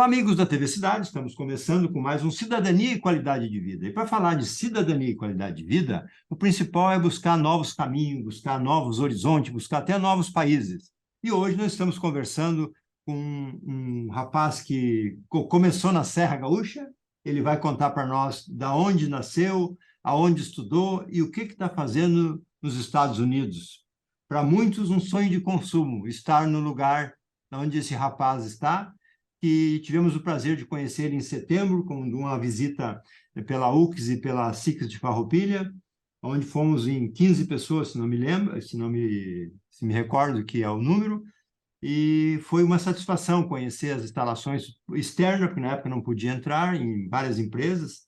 Olá, amigos da TV Cidade, estamos começando com mais um Cidadania e Qualidade de Vida. E para falar de cidadania e qualidade de vida, o principal é buscar novos caminhos, buscar novos horizontes, buscar até novos países. E hoje nós estamos conversando com um rapaz que começou na Serra Gaúcha. Ele vai contar para nós da onde nasceu, aonde estudou e o que está fazendo nos Estados Unidos. Para muitos, um sonho de consumo, estar no lugar onde esse rapaz está, que tivemos o prazer de conhecer ele em setembro, com uma visita pela UCS e pela SICS de Farroupilha, onde fomos em 15 pessoas, se não me lembro, se me recordo que é o número, e foi uma satisfação conhecer as instalações externas, porque na época não podia entrar, em várias empresas,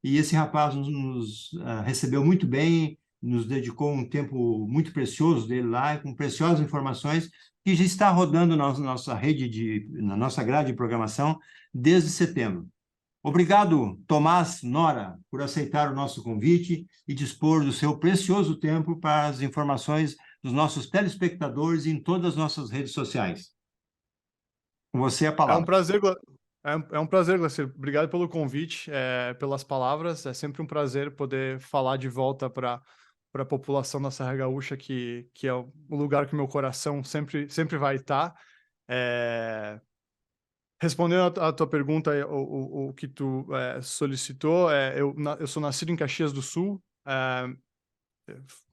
e esse rapaz nos recebeu muito bem, nos dedicou um tempo muito precioso dele lá, com preciosas informações, que já está rodando na nossa rede, na nossa grade de programação desde setembro. Obrigado, Tomás Nora, por aceitar o nosso convite e dispor do seu precioso tempo para as informações dos nossos telespectadores em todas as nossas redes sociais. Com você a palavra. É um prazer, Glacier. Obrigado pelo convite, pelas palavras. É sempre um prazer poder falar de volta para a população da Serra Gaúcha, que é o lugar que meu coração sempre vai estar. Respondendo a tua pergunta, o que tu solicitou, eu sou nascido em Caxias do Sul,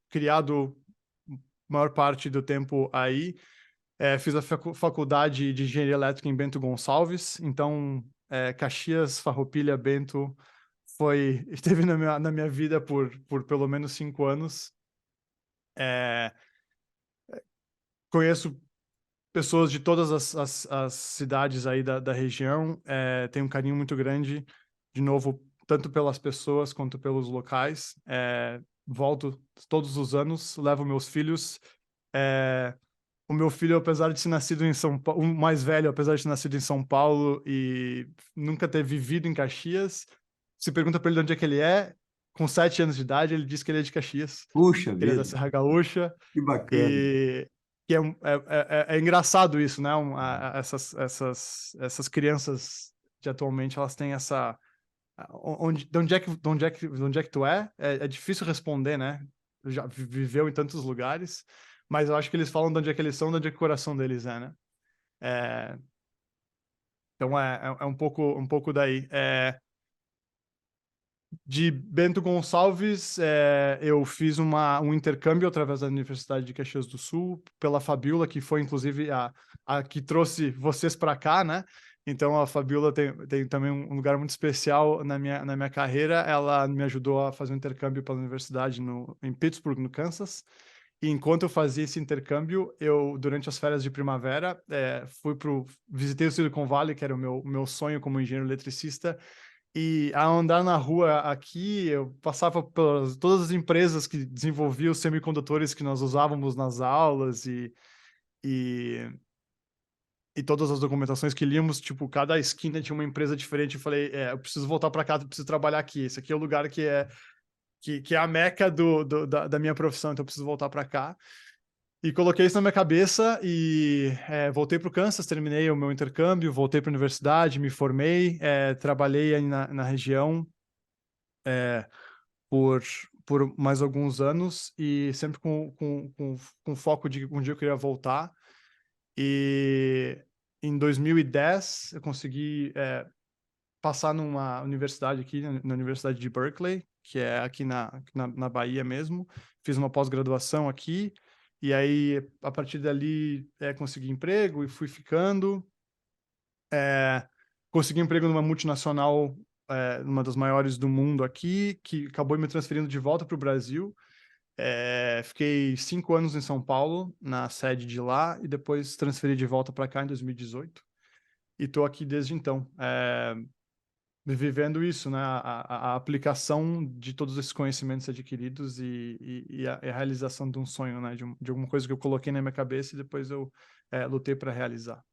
criado maior parte do tempo aí. Fiz a faculdade de Engenharia Elétrica em Bento Gonçalves, então Caxias, Farroupilha, Bento esteve na minha vida por pelo menos 5 anos. Conheço pessoas de todas as cidades aí da região, tenho um carinho muito grande, de novo, tanto pelas pessoas quanto pelos locais. Volto todos os anos, levo meus filhos. O meu filho, apesar de ter nascido em São Paulo, o mais velho, apesar de ter nascido em São Paulo e nunca ter vivido em Caxias, se pergunta para ele de onde é que ele é, com 7 anos de idade, ele diz que ele é de Caxias, Puxa que ele é da vida, Serra Gaúcha, que bacana. e que é engraçado isso, né? Essas crianças de atualmente, elas têm essa... De onde é que tu é? É difícil responder, né? Já viveu em tantos lugares, mas eu acho que eles falam de onde é que eles são, de onde é que o coração deles é, né? Então é um pouco daí. De Bento Gonçalves, eu fiz um intercâmbio através da Universidade de Caxias do Sul, pela Fabiola, que foi inclusive a que trouxe vocês para cá, né? Então a Fabiola tem também um lugar muito especial na minha carreira. Ela me ajudou a fazer um intercâmbio pela universidade em Pittsburgh, no Kansas. E enquanto eu fazia esse intercâmbio, durante as férias de primavera, visitei o Silicon Valley, que era o meu sonho como engenheiro eletricista. E a andar na rua aqui, eu passava por todas as empresas que desenvolviam os semicondutores que nós usávamos nas aulas e, e todas as documentações que líamos, tipo, cada esquina tinha uma empresa diferente. Eu falei, eu preciso voltar para casa, eu preciso trabalhar aqui. Esse aqui é o lugar que é a meca da minha profissão, então eu preciso voltar para cá. E coloquei isso na minha cabeça e voltei para o Kansas, terminei o meu intercâmbio, voltei para a universidade, me formei, trabalhei aí na região por, por mais alguns anos e sempre com foco de um dia eu queria voltar. E em 2010 eu consegui passar numa universidade aqui, na Universidade de Berkeley, que é aqui na Bahia mesmo. Fiz uma pós-graduação aqui. E aí, a partir dali, consegui emprego e fui ficando. Consegui emprego numa multinacional, uma das maiores do mundo aqui, que acabou me transferindo de volta para o Brasil. Fiquei 5 anos em São Paulo, na sede de lá, e depois transferi de volta para cá em 2018. E estou aqui desde então, vivendo isso, né? A aplicação de todos esses conhecimentos adquiridos e a realização de um sonho, né? De alguma coisa que eu coloquei na minha cabeça e depois eu lutei para realizar.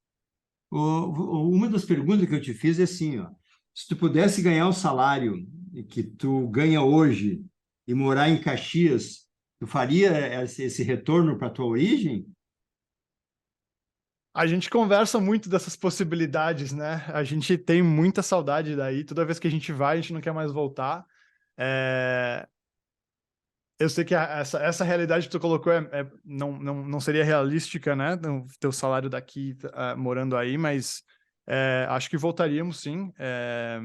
Uma das perguntas que eu te fiz é assim, ó, se tu pudesse ganhar o salário que tu ganha hoje e morar em Caxias, tu faria esse retorno para a tua origem? A gente conversa muito dessas possibilidades, né? A gente tem muita saudade daí. Toda vez que a gente vai, a gente não quer mais voltar. É, eu sei que essa realidade que tu colocou não seria realística, né? O teu salário daqui, morando aí, mas acho que voltaríamos, sim. É,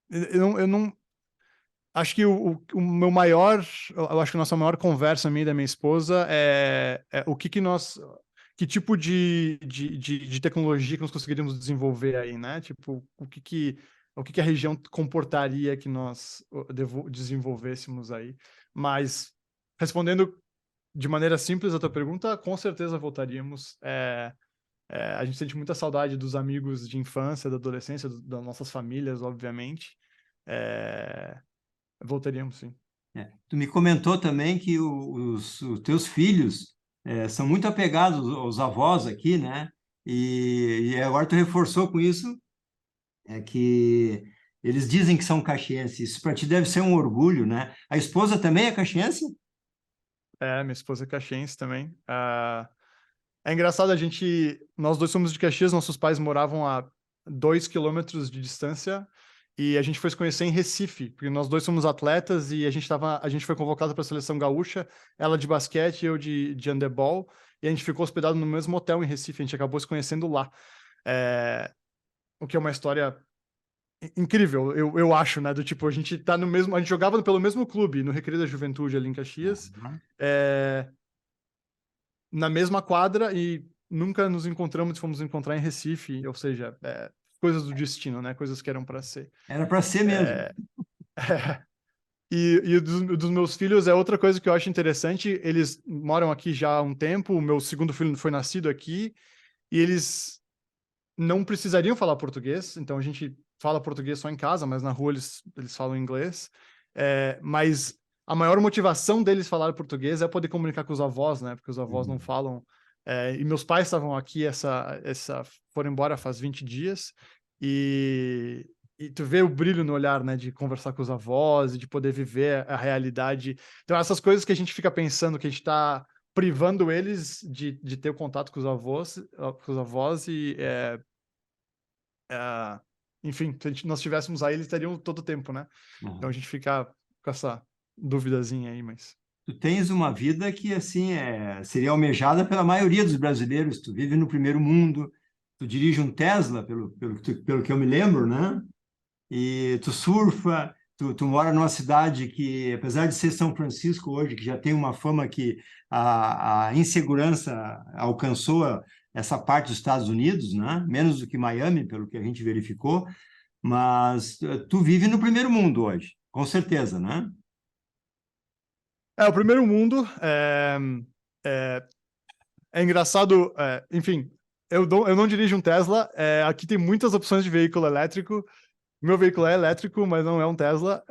eu não. Acho que o meu maior. Eu acho que a nossa maior conversa, minha e da minha esposa, é o que nós. Que tipo de tecnologia que nós conseguiríamos desenvolver aí, né? Tipo, o que a região comportaria que nós desenvolvêssemos aí. Mas, respondendo de maneira simples a tua pergunta, com certeza voltaríamos. A gente sente muita saudade dos amigos de infância, da adolescência, das nossas famílias, obviamente. É, voltaríamos, sim. Tu me comentou também que os teus filhos são muito apegados aos avós aqui, né? E agora tu reforçou com isso, que eles dizem que são caxienses. Isso para ti deve ser um orgulho, né? A esposa também é caxiense? Minha esposa é caxiense também. É engraçado, nós dois somos de Caxias, nossos pais moravam a 2 quilômetros de distância e a gente foi se conhecer em Recife, porque nós dois somos atletas e a gente foi convocado para a seleção gaúcha, ela de basquete e eu de handebol, e a gente ficou hospedado no mesmo hotel em Recife, a gente acabou se conhecendo lá. O que é uma história incrível, eu acho, né? Do tipo, a gente tá no mesmo. A gente jogava pelo mesmo clube, no Recreio da Juventude, ali em Caxias, Uhum. na mesma quadra, e nunca nos encontramos, fomos encontrar em Recife, ou seja, coisas do destino, né? Coisas que eram para ser. Era para ser mesmo. E dos meus filhos é outra coisa que eu acho interessante. Eles moram aqui já há um tempo. O meu segundo filho foi nascido aqui e eles não precisariam falar português, então a gente fala português só em casa, mas na rua eles falam inglês. Mas a maior motivação deles falar português é poder comunicar com os avós, né? Porque os avós não Uhum. falam. E meus pais estavam aqui, foram embora faz 20 dias, e tu vê o brilho no olhar, né? De conversar com os avós e de poder viver a realidade. Então, essas coisas que a gente fica pensando que a gente está privando eles de ter o contato com os avós enfim, se nós tivéssemos aí, eles estariam todo o tempo, né? Então a Uhum. gente fica com essa duvidazinha aí, mas... Tu tens uma vida que, assim, seria almejada pela maioria dos brasileiros. Tu vive no primeiro mundo, tu dirige um Tesla, pelo que eu me lembro, né? E tu surfa, tu mora numa cidade que, apesar de ser São Francisco hoje, que já tem uma fama que a insegurança alcançou essa parte dos Estados Unidos, né? Menos do que Miami, pelo que a gente verificou, mas tu vive no primeiro mundo hoje, com certeza, né? O primeiro mundo é, é engraçado, enfim, eu não dirijo um Tesla, aqui tem muitas opções de veículo elétrico, meu veículo é elétrico, mas não é um Tesla,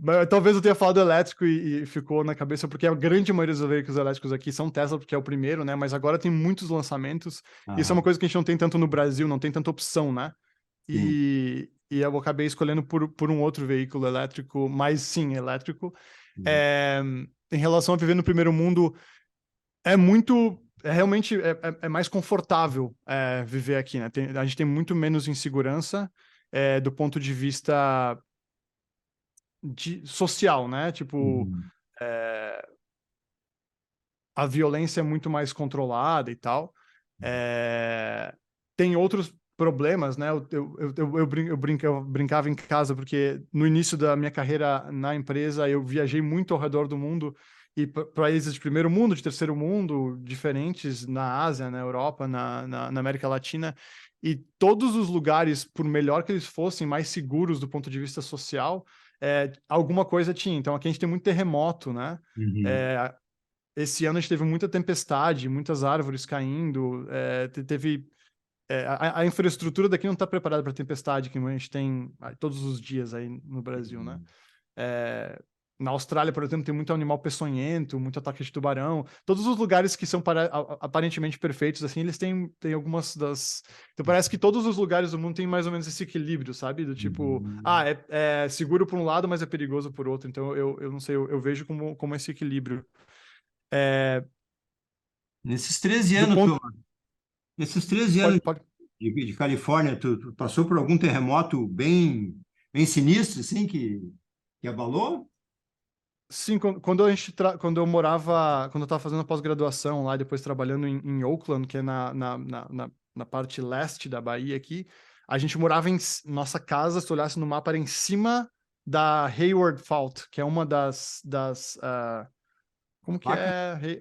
mas talvez eu tenha falado elétrico e ficou na cabeça, porque a grande maioria dos veículos elétricos aqui são Tesla, porque é o primeiro, né? Mas agora tem muitos lançamentos. Isso é uma Aham, coisa que a gente não tem tanto no Brasil, não tem tanta opção, né? sim. E eu acabei escolhendo por um outro veículo elétrico, mas sim, elétrico. Uhum. É, em relação a viver no primeiro mundo, realmente é mais confortável viver aqui, né? A gente tem muito menos insegurança do ponto de vista social, né? Tipo, Uhum. é, a violência é muito mais controlada e tal. É, tem outros problemas, né? Eu brincava em casa porque no início da minha carreira na empresa eu viajei muito ao redor do mundo e países de primeiro mundo, de terceiro mundo, diferentes na Ásia, na Europa, na América Latina. E todos os lugares, por melhor que eles fossem, mais seguros do ponto de vista social, alguma coisa tinha. Então aqui a gente tem muito terremoto, né? Uhum. Esse ano a gente teve muita tempestade, muitas árvores caindo, teve... a infraestrutura daqui não está preparada para tempestade, que a gente tem todos os dias aí no Brasil, né? Uhum. Na Austrália, por exemplo, tem muito animal peçonhento, muito ataque de tubarão. Todos os lugares que são aparentemente perfeitos, assim, eles têm algumas das... Então parece que todos os lugares do mundo têm mais ou menos esse equilíbrio, sabe? Do tipo, Uhum. é seguro por um lado, mas é perigoso por outro. Então eu não sei, eu vejo como esse equilíbrio. Nesses 13 Do anos, ponto... nesses 13 anos Pode... de Califórnia, tu passou por algum terremoto bem sinistro, assim, que abalou? Sim, quando a gente quando eu morava, quando eu estava fazendo a pós-graduação lá, e depois trabalhando em Oakland, que é na parte leste da Bahia aqui, a gente morava nossa casa, se tu olhasse no mapa, era em cima da Hayward Fault, que é uma como que Placa? é?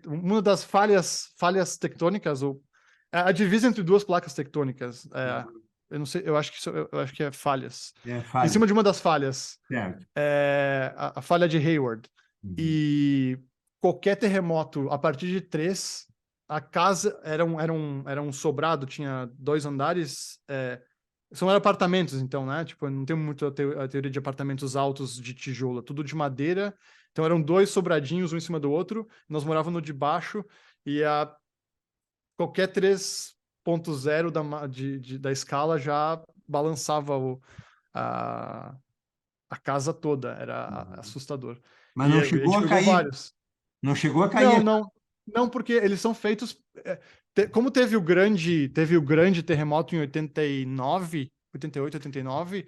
Uma das falhas tectônicas, ou a divisa entre duas placas tectônicas. Eu não sei, eu acho que eu acho que é falhas. É, Em falha. cima de uma das falhas, Certo. a falha de Hayward. Uhum. E qualquer terremoto a partir de 3, a casa era um sobrado, tinha 2 andares. São apartamentos, então, né? Tipo, não tem muito a teoria de apartamentos altos de tijolo, é tudo de madeira. Então eram 2 sobradinhos, um em cima do outro. Nós morávamos no de baixo e qualquer 3.0 da escala já balançava a, a casa toda. Era Uhum. assustador. Mas E não a chegou gente a pegou cair, vários. não chegou a cair. Não, não, não, porque eles são feitos. Como teve o grande terremoto em 89, 88, 89,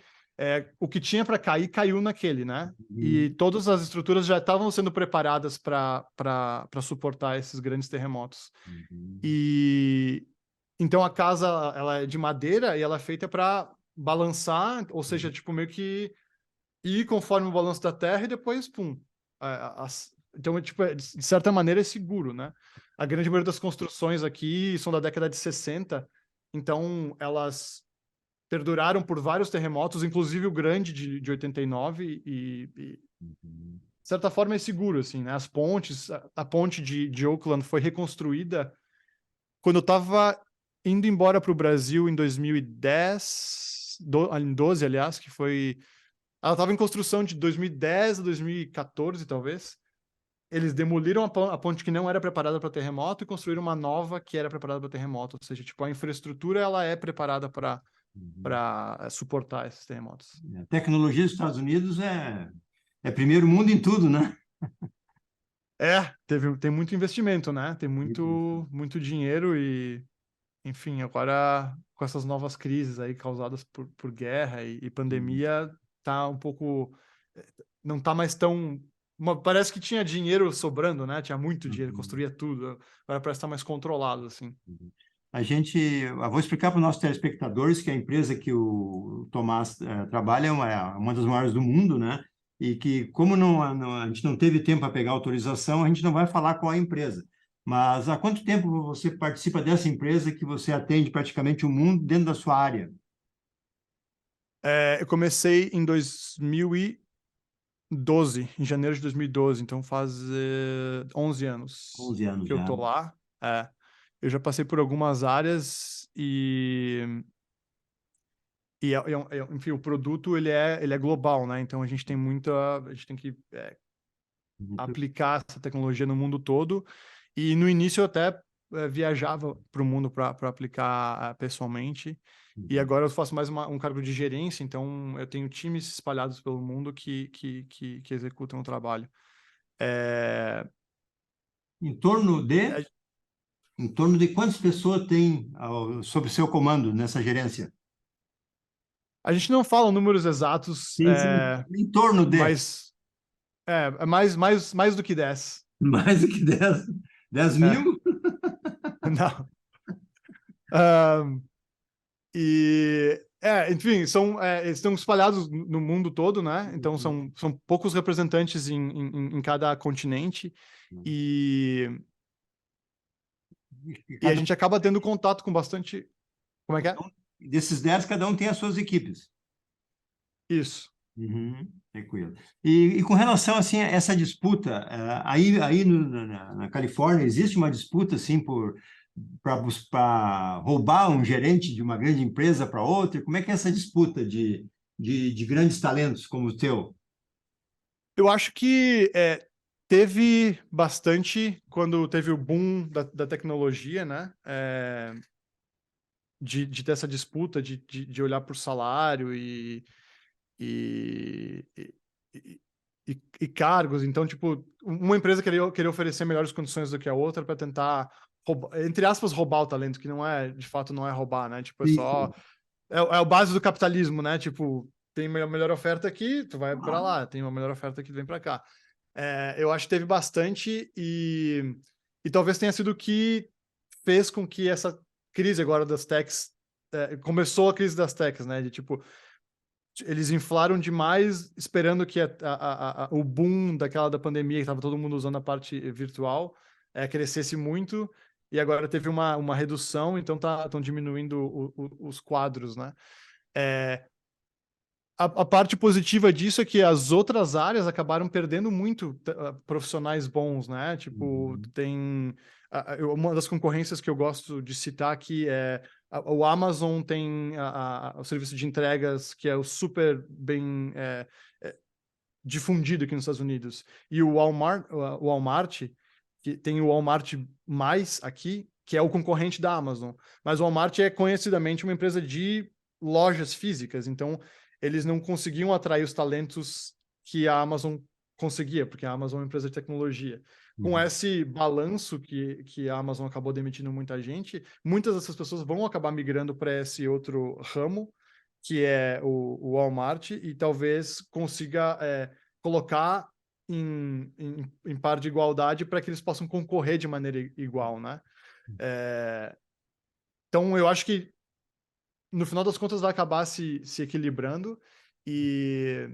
o que tinha para cair caiu naquele, né? E Uhum. todas as estruturas já estavam sendo preparadas para suportar esses grandes terremotos. Uhum. E então a casa ela é de madeira e ela é feita para balançar, ou seja, tipo meio que ir conforme o balanço da Terra e depois, pum. Então, tipo, de certa maneira é seguro, né? A grande maioria das construções aqui são da década de 60, então elas perduraram por vários terremotos, inclusive o grande de 89, Uhum. de certa forma é seguro, assim, né? As pontes, a ponte de Oakland foi reconstruída quando eu estava indo embora para o Brasil em 2010, em 12, aliás, que foi ela estava em construção de 2010 a 2014, talvez. Eles demoliram a ponte que não era preparada para terremoto e construíram uma nova que era preparada para terremoto. Ou seja, tipo, a infraestrutura ela é preparada para Uhum. para suportar esses terremotos. A tecnologia dos Estados Unidos é primeiro mundo em tudo, né? Tem muito investimento, né? Tem muito dinheiro e, enfim, agora com essas novas crises aí causadas por guerra e pandemia, tá um pouco não tá mais tão. Parece que tinha dinheiro sobrando, né? Tinha muito dinheiro, Uhum. construía tudo. Agora parece estar mais controlado, assim. Eu vou explicar para os nossos telespectadores que a empresa que o Tomás trabalha é uma das maiores do mundo, né? E que, como a gente não teve tempo para pegar autorização, a gente não vai falar qual é a empresa. Mas há quanto tempo você participa dessa empresa que você atende praticamente o mundo dentro da sua área? Eu comecei em 2012, em janeiro de 2012, então faz 11 anos 11 anos que eu já. tô lá. Eu já passei por algumas áreas enfim, o produto ele é global, né? Então a gente tem a gente tem que aplicar essa tecnologia no mundo todo. E no início eu até viajava para o mundo para aplicar pessoalmente. E agora eu faço mais um cargo de gerência, então eu tenho times espalhados pelo mundo que executam o trabalho. É, Em torno de, a, em torno de quantas pessoas tem sob seu comando nessa gerência? a gente não fala números exatos, Sim, sim. Em torno de mas é mais do que 10. mais do que 10 É, mil? não. Ah, enfim, eles estão espalhados no mundo todo, né? Então são poucos representantes em cada continente e, E e a cada gente acaba tendo contato com bastante. Como é que é? desses 10, cada um tem as suas equipes. Isso. Uhum, tranquilo. E com relação assim a essa disputa, aí na Califórnia existe uma disputa assim para roubar um gerente de uma grande empresa para outra? Como é que é essa disputa de grandes talentos como o teu? Eu acho que teve bastante quando teve o boom da tecnologia, né? De ter essa disputa, de olhar por salário e, e cargos. Então, tipo, uma empresa queria oferecer melhores condições do que a outra para tentar, entre aspas, roubar o talento, que não é, de fato, não é roubar, né? Tipo, é só... Isso. É o base do capitalismo, né? Tipo, tem uma melhor oferta aqui, tu vai para lá. Tem uma melhor oferta aqui, tu vem para cá. Eu acho que teve bastante e talvez tenha sido o que fez com que essa crise agora das techs, começou a crise das techs, né? De tipo, eles inflaram demais, esperando que o boom da pandemia, que estava todo mundo usando a parte virtual, crescesse muito, e agora teve uma redução, então estão diminuindo os quadros, né? A parte positiva disso é que as outras áreas acabaram perdendo muito profissionais bons, né? Tipo, Uhum. tem... uma das concorrências que eu gosto de citar aqui é o Amazon tem o serviço de entregas que é o super bem difundido aqui nos Estados Unidos. E o Walmart, que tem o Walmart mais aqui, que é o concorrente da Amazon. Mas o Walmart é conhecidamente uma empresa de lojas físicas, então eles não conseguiam atrair os talentos que a Amazon conseguia, porque a Amazon é uma empresa de tecnologia. Com Uhum. esse balanço que a Amazon acabou demitindo muita gente, muitas dessas pessoas vão acabar migrando para esse outro ramo, que é o Walmart, e talvez consiga colocar em par de igualdade para que eles possam concorrer de maneira igual, né? É, então, eu acho que no final das contas vai acabar se equilibrando e,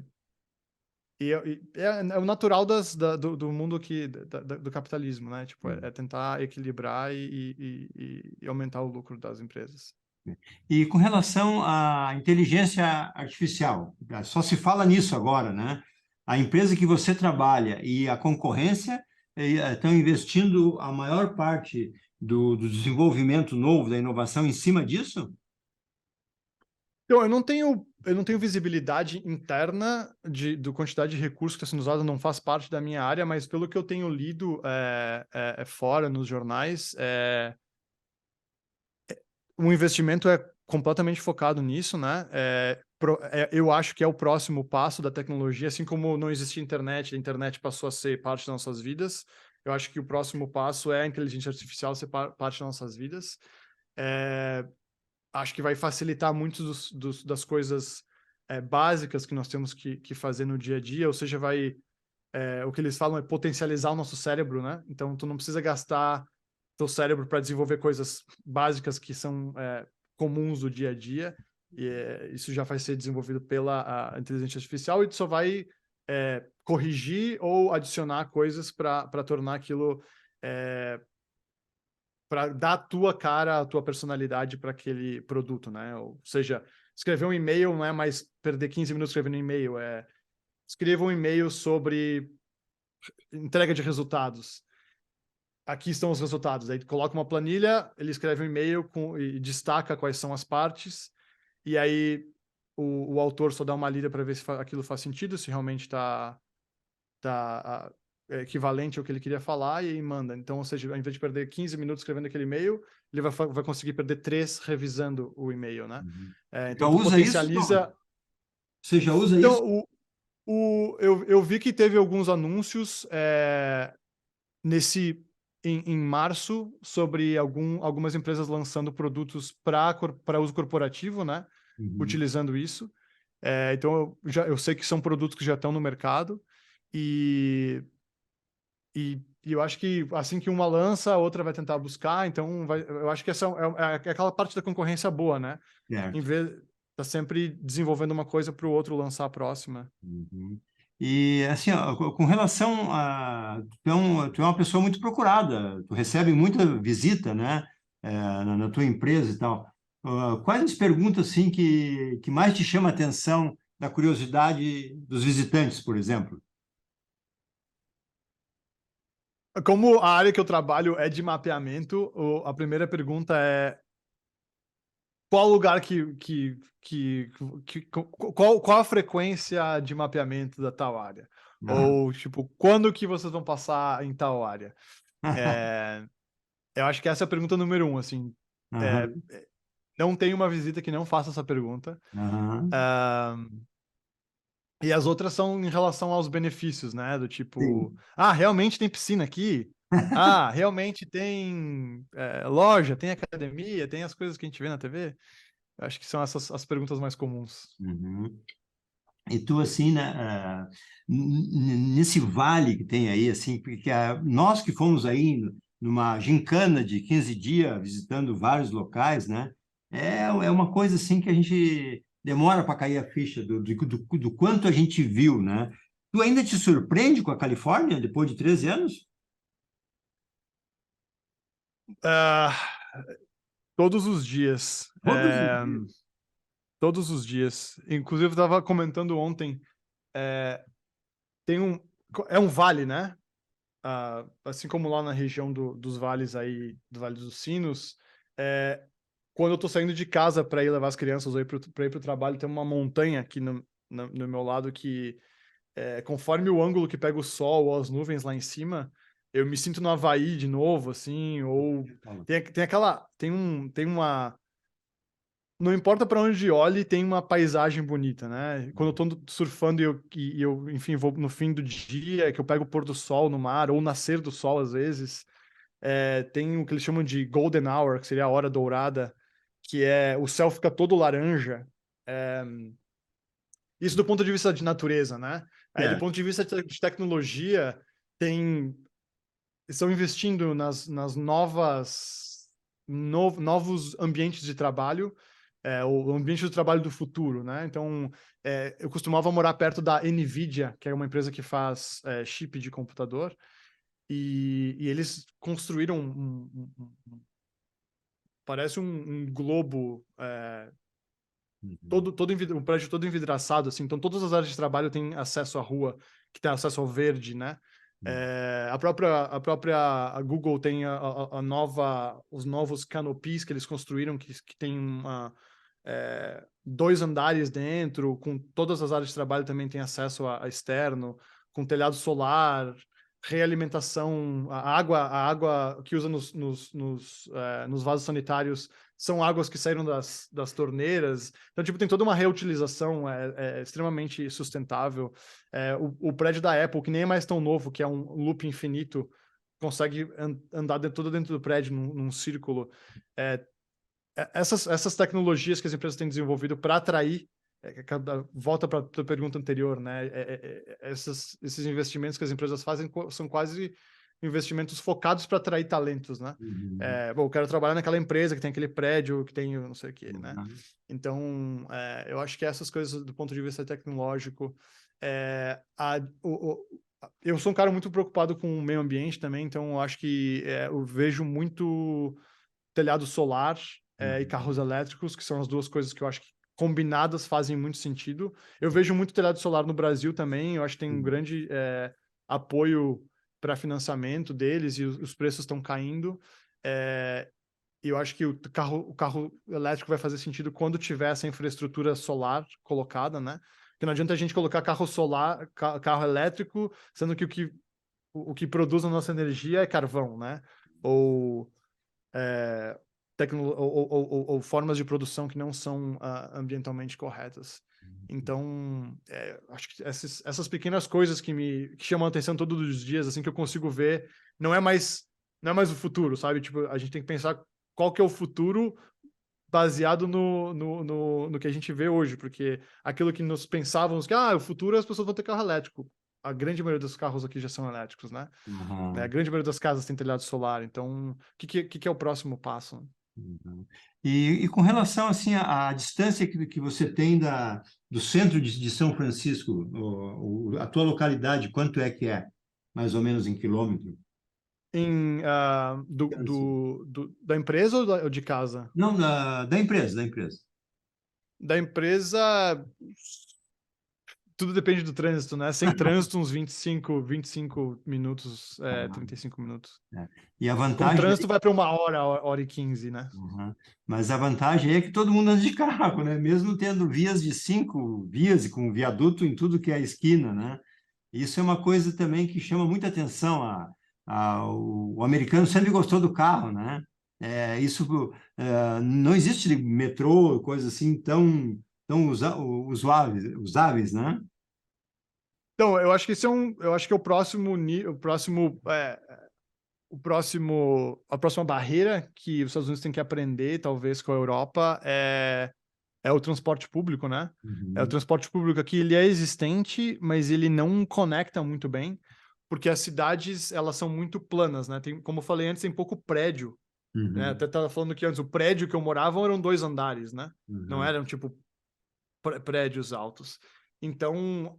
é o natural do mundo do capitalismo, né? Tipo, é tentar equilibrar e aumentar o lucro das empresas. E com relação à inteligência artificial, só se fala nisso agora, né? A empresa que você trabalha e a concorrência estão investindo a maior parte do desenvolvimento novo, da inovação em cima disso? Então, eu não tenho visibilidade interna do quantidade de recursos que está sendo usado, não faz parte da minha área, mas pelo que eu tenho lido fora, nos jornais, o investimento é completamente focado nisso, né? Eu acho que é o próximo passo da tecnologia, assim como não existia internet, a internet passou a ser parte das nossas vidas. Eu acho que o próximo passo é a inteligência artificial ser parte das nossas vidas. É, Acho que vai facilitar muito das coisas básicas que nós temos que fazer no dia a dia, ou seja, o que eles falam é potencializar o nosso cérebro, né? Então, tu não precisa gastar teu cérebro para desenvolver coisas básicas que são comuns do dia a dia, e isso já vai ser desenvolvido pela a inteligência artificial, e tu só vai corrigir ou adicionar coisas para tornar aquilo para dar a tua cara, a tua personalidade para aquele produto, né? Ou seja, escrever um e-mail não é mais perder 15 minutos escrevendo um e-mail, escreva um e-mail sobre entrega de resultados. Aqui estão os resultados. Aí tu coloca uma planilha, ele escreve um e-mail e destaca quais são as partes, e aí o autor só dá uma lida para ver se aquilo faz sentido, se realmente tá equivalente ao que ele queria falar, e aí manda. Então, ou seja, ao invés de perder 15 minutos escrevendo aquele e-mail, ele vai conseguir perder 3 revisando o e-mail, né? Uhum. Então, Já tu usa isso, Tom? potencializa... Você já usa isso? Então, eu vi que teve alguns anúncios nesse em março sobre algumas empresas lançando produtos para uso corporativo, né? Uhum. Utilizando isso. Então eu sei que são produtos que já estão no mercado e, e eu acho que assim que uma lança, a outra vai tentar buscar. Então eu acho que essa é aquela parte da concorrência boa, né? Em Certo. vez tá sempre desenvolvendo uma coisa para o outro lançar a próxima. Uhum. E assim, ó, com relação a tu é uma pessoa muito procurada, tu recebe muita visita, né, na tua empresa e tal. Quais as perguntas assim que mais te chama a atenção da curiosidade dos visitantes, por exemplo? Como a área que eu trabalho é de mapeamento, a primeira pergunta é qual lugar qual a frequência de mapeamento da tal área? Ah, Ou, tipo, quando que vocês vão passar em tal área? É, eu acho que essa é a pergunta número um, assim. É, aham, não tem uma visita que não faça essa pergunta. aham, E as outras são em relação aos benefícios, né? Do tipo, Sim. realmente tem piscina aqui? Realmente tem loja, tem academia, tem as coisas que a gente vê na TV? Eu acho que são essas as perguntas mais comuns. Uhum. E tu, assim, né, nesse vale que tem aí, assim, porque nós que fomos aí numa gincana de 15 dias, visitando vários locais, né, é uma coisa, assim, que a gente demora para cair a ficha do quanto a gente viu, né? Tu ainda te surpreende com a Califórnia depois de 13 anos? Ah, todos os dias. Todos os dias. Todos os dias. Inclusive, eu estava comentando ontem, tem um, é um vale, né? Assim como lá na região dos vales aí, do Vale dos Sinos, é, quando eu tô saindo de casa para ir levar as crianças ou para ir pro trabalho, tem uma montanha aqui no meu lado que, conforme o ângulo que pega o sol ou as nuvens lá em cima, eu me sinto no Havaí de novo, assim, ou tem uma não importa para onde olhe, tem uma paisagem bonita, né? Quando eu tô surfando e eu, enfim, vou no fim do dia, que eu pego o pôr do sol no mar, ou o nascer do sol, às vezes, tem o que eles chamam de golden hour, que seria a hora dourada, que é o céu fica todo laranja. É, isso do ponto de vista de natureza, né? Aí, do É. ponto de vista de tecnologia, tem estão investindo nas novos ambientes de trabalho, o ambiente de trabalho do futuro, né? Então, eu costumava morar perto da NVIDIA, que é uma empresa que faz chip de computador, e eles construíram parece um globo, Uhum. um prédio todo envidraçado, assim, então todas as áreas de trabalho têm acesso à rua, que tem acesso ao verde, né? A Google tem os novos canopies que eles construíram, que tem dois andares dentro, com todas as áreas de trabalho também tem acesso a externo, com telhado solar, realimentação, a água que usa nos vasos sanitários são águas que saíram das torneiras. Então, tipo, tem toda uma reutilização extremamente sustentável. O prédio da Apple, que nem é mais tão novo, que é um loop infinito, consegue andar tudo dentro do prédio, num círculo. Essas tecnologias que as empresas têm desenvolvido para atrair, volta para a tua pergunta anterior, né? Esses investimentos que as empresas fazem são quase investimentos focados para atrair talentos, né? Uhum. Eu quero trabalhar naquela empresa que tem aquele prédio, que tem não sei o quê, né? Uhum. Então, eu acho que essas coisas, do ponto de vista tecnológico, é, a, o, o- eu sou um cara muito preocupado com o meio ambiente também, então eu acho que eu vejo muito telhado solar e carros Uhum. elétricos, que são as duas coisas que eu acho que combinadas fazem muito sentido. Eu vejo muito telhado solar no Brasil também, eu acho que tem um Uhum. grande apoio para financiamento deles e os preços estão caindo. E eu acho que o carro elétrico vai fazer sentido quando tiver essa infraestrutura solar colocada, né? Porque não adianta a gente colocar carro solar, carro elétrico, sendo que o que produz a nossa energia é carvão, né? Ou é, ou formas de produção que não são ambientalmente corretas. Então, acho que essas pequenas coisas que chamam a atenção todos os dias, assim, que eu consigo ver, não é mais, não é mais o futuro, sabe? Tipo, a gente tem que pensar qual que é o futuro baseado no que a gente vê hoje, porque aquilo que nós pensávamos que, o futuro as pessoas vão ter carro elétrico. A grande maioria dos carros aqui já são elétricos, né? A Uhum. grande maioria das casas tem telhado solar. Então, o que é o próximo passo? Uhum. E com relação assim à distância que você tem do centro de São Francisco, a tua localidade, quanto é que é, mais ou menos em quilômetro? Da empresa ou de casa? Não, da empresa, da empresa. Da empresa, tudo depende do trânsito, né? Sem trânsito, uns 25 minutos, 35 minutos. É. E a Com vantagem trânsito vai para uma hora, hora e 15, né? Uhum. Mas a vantagem é que todo mundo anda de carro, né? Mesmo tendo vias de 5 vias e com viaduto em tudo que é esquina, né? Isso é uma coisa também que chama muita atenção. O americano sempre gostou do carro, né? Não existe metrô, coisa assim tão usáveis, né? Então, eu acho que esse eu acho que é a próxima barreira que os Estados Unidos têm que aprender, talvez com a Europa, é o transporte público, né? O Uhum, transporte público aqui, ele é existente, mas ele não conecta muito bem, porque as cidades, elas são muito planas, né? Como eu falei antes, tem pouco prédio, né? uhum, Até estava falando que antes, o prédio que eu morava eram 2 andares, né? Não uhum. eram, tipo, prédios altos. Então,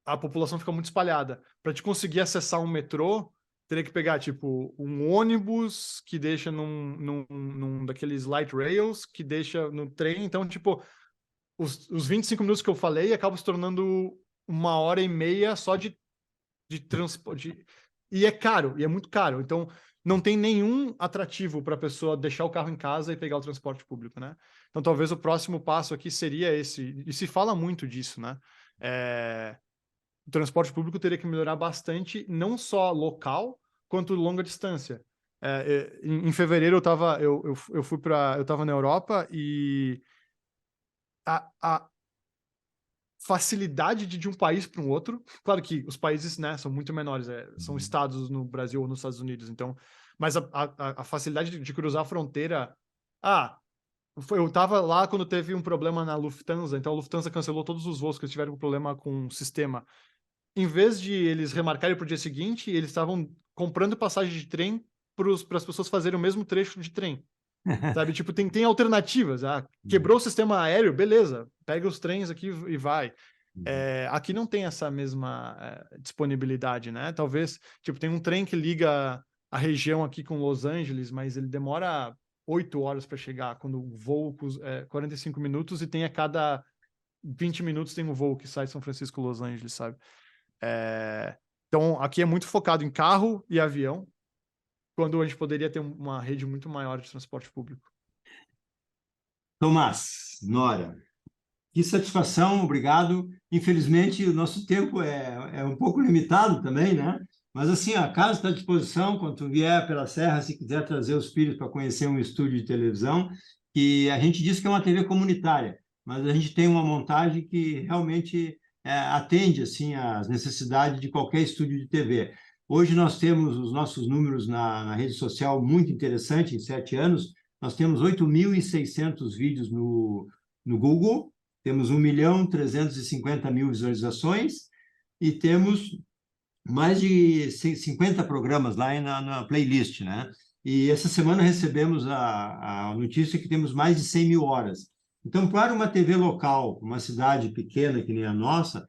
a população fica muito espalhada. Para te conseguir acessar um metrô, teria que pegar, tipo, um ônibus que deixa num daqueles light rails, que deixa no trem. Então, tipo, os 25 minutos que eu falei acabam se tornando 1h30 só de transporte. E é caro, e é muito caro. Então, não tem nenhum atrativo para a pessoa deixar o carro em casa e pegar o transporte público, né? Então, talvez o próximo passo aqui seria esse. E se fala muito disso, né? O transporte público teria que melhorar bastante, não só local, quanto longa distância. Em fevereiro eu estava na Europa e a facilidade de um país para um outro, claro que os países, né, são muito menores, são estados no Brasil ou nos Estados Unidos, então, mas a facilidade de cruzar a fronteira, eu estava lá quando teve um problema na Lufthansa, então a Lufthansa cancelou todos os voos que eles tiveram com problema com o sistema. Em vez de eles remarcarem para o dia seguinte, eles estavam comprando passagem de trem para as pessoas fazerem o mesmo trecho de trem. Sabe? Tipo, tem alternativas. Quebrou o sistema aéreo, beleza. Pega os trens aqui e vai. Aqui não tem essa mesma disponibilidade, né? Talvez, tipo, tem um trem que liga a região aqui com Los Angeles, mas ele demora 8 horas para chegar, quando o voo 45 minutos e tem a cada 20 minutos tem um voo que sai de São Francisco, Los Angeles, sabe? Então, aqui é muito focado em carro e avião, quando a gente poderia ter uma rede muito maior de transporte público. Tomás, Nora, que satisfação, obrigado. Infelizmente, o nosso tempo é um pouco limitado também, né? Mas assim, a casa está à disposição quando tu vier pela Serra, se quiser trazer os filhos para conhecer um estúdio de televisão, que a gente diz que é uma TV comunitária, mas a gente tem uma montagem que realmente atende assim às necessidades de qualquer estúdio de TV. Hoje nós temos os nossos números na rede social muito interessante, em 7 anos, nós temos 8.600 vídeos no Google, temos 1.350.000 visualizações e temos mais de 50 programas lá na playlist, né? E essa semana recebemos a notícia que temos mais de 100.000 horas. Então, para uma TV local, uma cidade pequena que nem a nossa,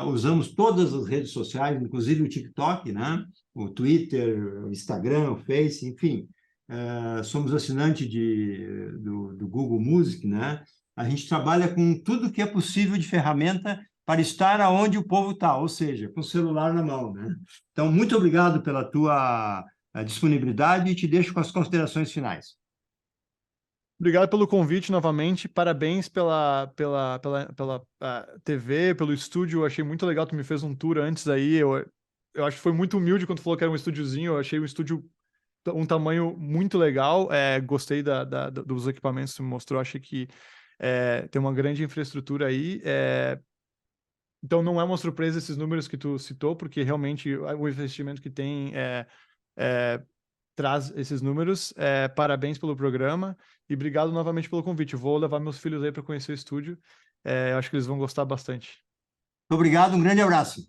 usamos todas as redes sociais, inclusive o TikTok, né? O Twitter, o Instagram, o Face, enfim. Somos assinante do Google Music, né? A gente trabalha com tudo que é possível de ferramenta para estar aonde o povo está, ou seja, com o celular na mão, né? Então, muito obrigado pela tua disponibilidade e te deixo com as considerações finais. Obrigado pelo convite novamente, parabéns pela TV, pelo estúdio, eu achei muito legal, tu me fez um tour antes aí, eu acho que foi muito humilde quando tu falou que era um estúdiozinho, eu achei o estúdio um tamanho muito legal, gostei dos equipamentos que tu me mostrou, achei que tem uma grande infraestrutura aí, então não é uma surpresa esses números que tu citou, porque realmente o investimento que tem traz esses números. Parabéns pelo programa e obrigado novamente pelo convite. Vou levar meus filhos aí para conhecer o estúdio. Eu acho que eles vão gostar bastante. Obrigado, um grande abraço.